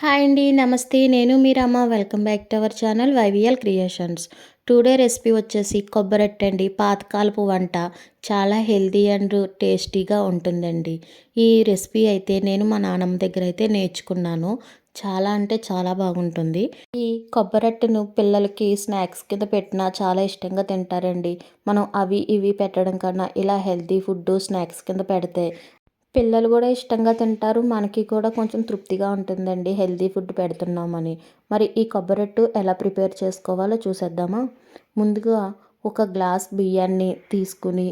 Hi అండి. నమస్తే. నేను మీ Rama. Welcome back to our channel YVL creations. Today recipe వచ్చేసి కొబ్బరొట్టండి. పాతకాలపు వంట. చాలా హెల్తీ అండ్ టేస్టీగా ఉంటుందండి. ఈ రెసిపీ అయితే నేను మా నాన్నమ్మ దగ్గర అయితే నేర్చుకున్నాను. చాలా అంటే చాలా బాగుంటుంది. ఈ కొబ్బరొట్టెను పిల్లలకి స్నాక్స్ కింద పెట్టినా చాలా ఇష్టంగా తింటారండి. మనం అవి ఇవి పెట్టడం కన్నా ఇలా హెల్తీ ఫుడ్ స్నాక్స్ కింద పెడితే పిల్లలు కూడా ఇష్టంగా తింటారు. మనకి కూడా కొంచెం తృప్తిగా ఉంటుందండి హెల్తీ ఫుడ్ పెడుతున్నామని. మరి ఈ కొబ్బరొట్టు ఎలా ప్రిపేర్ చేసుకోవాలో చూసేద్దామా? ముందుగా ఒక గ్లాస్ బియ్యాన్ని తీసుకుని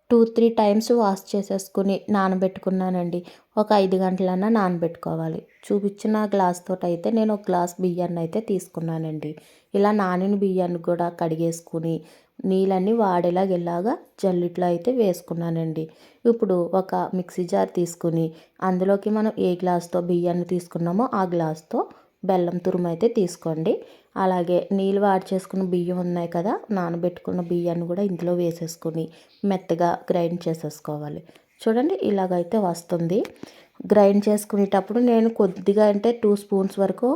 2, 3 టైమ్స్ వాష్ చేసేసుకుని నానబెట్టుకున్నానండి. ఒక 5 గంటలన్నా నానబెట్టుకోవాలి. చూపించిన గ్లాస్ తోటైతే నేను ఒక గ్లాస్ బియ్యాన్ని అయితే తీసుకున్నానండి. ఇలా నానిన బియ్యాన్ని కూడా కడిగేసుకుని నీళ్ళన్నీ వాడేలాగా జల్లిట్లో అయితే వేసుకున్నానండి. ఇప్పుడు ఒక మిక్సీ జార్ తీసుకుని అందులోకి మనం ఏ గ్లాస్తో బియ్యాన్ని తీసుకున్నామో ఆ గ్లాస్తో బెల్లం తురుము అయితే తీసుకోండి. అలాగే నీళ్ళు వాడి చేసుకున్న బియ్యం ఉన్నాయి కదా, నానబెట్టుకున్న బియ్యాన్ని కూడా ఇందులో వేసేసుకుని మెత్తగా గ్రైండ్ చేసేసుకోవాలి. చూడండి ఇలాగైతే వస్తుంది. గ్రైండ్ చేసుకునేటప్పుడు నేను కొద్దిగా అంటే 2 స్పూన్స్ వరకు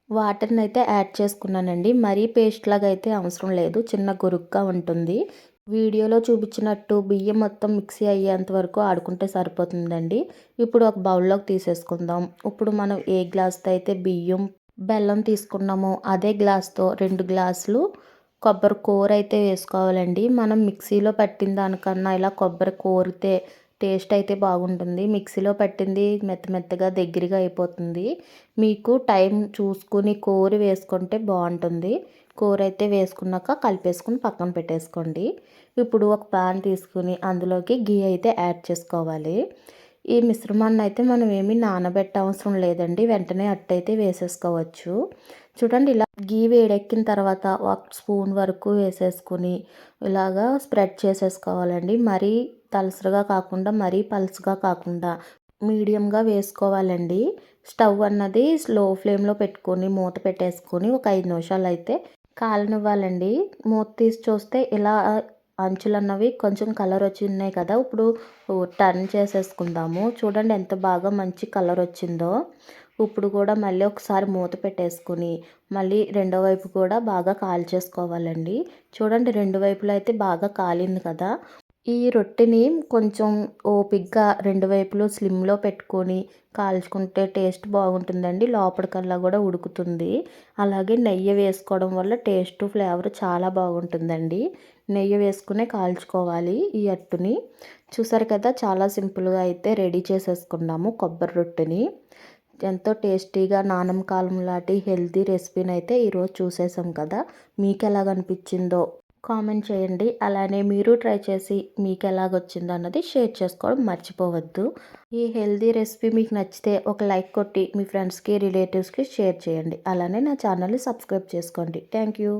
వాటర్ని అయితే యాడ్ చేసుకున్నానండి. మరీ పేస్ట్ లాగా అయితే అవసరం లేదు. చిన్న గొరుగ్గా ఉంటుంది. వీడియోలో చూపించినట్టు బియ్యం మొత్తం మిక్సీ అయ్యేంత వరకు ఆడుకుంటే సరిపోతుందండి. ఇప్పుడు ఒక బౌల్లోకి తీసేసుకుందాం. ఇప్పుడు మనం ఏ గ్లాస్తో అయితే బియ్యం బెల్లం తీసుకున్నామో అదే గ్లాస్తో 2 గ్లాసులు కొబ్బరి కూర అయితే వేసుకోవాలండి. మనం మిక్సీలో పట్టిన దానికన్నా ఇలా కొబ్బరి కోరితే టేస్ట్ అయితే బాగుంటుంది. మిక్సీలో పట్టింది మెత్తగా దగ్గరగా అయిపోతుంది. మీకు టైం చూసుకుని కోరి వేసుకుంటే బాగుంటుంది. కూర అయితే వేసుకున్నాక కలిపేసుకుని పక్కన పెట్టేసుకోండి. ఇప్పుడు ఒక పాన్ తీసుకుని అందులోకి గీ అయితే యాడ్ చేసుకోవాలి. ఈ మిశ్రమాన్ని అయితే మనం ఏమీ నానబెట్ట అవసరం లేదండి. వెంటనే అట్టయితే వేసేసుకోవచ్చు. చూడండి ఇలా గీ వేడెక్కిన తర్వాత ఒక స్పూన్ వరకు వేసేసుకుని ఇలాగా స్ప్రెడ్ చేసేసుకోవాలండి. మరీ తలసరిగా కాకుండా మరీ పలుచగా కాకుండా మీడియంగా వేసుకోవాలండి. స్టవ్ అన్నది స్లో ఫ్లేమ్లో పెట్టుకొని మూత పెట్టేసుకొని ఒక 5 నిమిషాలు అయితే కాలనివ్వాలండి. మూత తీసి చూస్తే ఇలా అంచులు అన్నవి కొంచెం కలర్ వచ్చి ఉన్నాయి కదా, ఇప్పుడు టర్న్ చేసేసుకుందాము. చూడండి ఎంత బాగా మంచి కలర్ వచ్చిందో. ఇప్పుడు కూడా మళ్ళీ ఒకసారి మూత పెట్టేసుకుని మళ్ళీ రెండో వైపు కూడా బాగా కాల్చేసుకోవాలండి. చూడండి రెండు వైపులా అయితే బాగా కాలింది కదా. ఈ రొట్టెని కొంచెం ఓపిగ్గా రెండు వైపులు స్లిమ్లో పెట్టుకొని కాల్చుకుంటే టేస్ట్ బాగుంటుందండి. లోపలికల్లా కూడా ఉడుకుతుంది. అలాగే నెయ్యి వేసుకోవడం వల్ల టేస్ట్ ఫ్లేవర్ చాలా బాగుంటుందండి. నెయ్యి వేసుకునే కాల్చుకోవాలి ఈ అట్టుని. చూసారు కదా, చాలా సింపుల్గా అయితే రెడీ చేసేసుకున్నాము కొబ్బరి రొట్టెని. ఎంతో టేస్టీగా నానమ్మ కాలం లాంటి హెల్తీ రెసిపీని అయితే ఈరోజు చూసేసాం కదా. మీకు ఎలాగనిపించిందో కామెంట్ చేయండి. అలానే మీరు ట్రై చేసి మీకు ఎలాగొచ్చిందో అన్నది షేర్ చేసుకోవడం మర్చిపోవద్దు. ఈ హెల్తీ రెసిపీ మీకు నచ్చితే ఒక లైక్ కొట్టి మీ ఫ్రెండ్స్కి రిలేటివ్స్కి షేర్ చేయండి. అలానే నా ఛానల్ని సబ్స్క్రైబ్ చేసుకోండి. Thank you.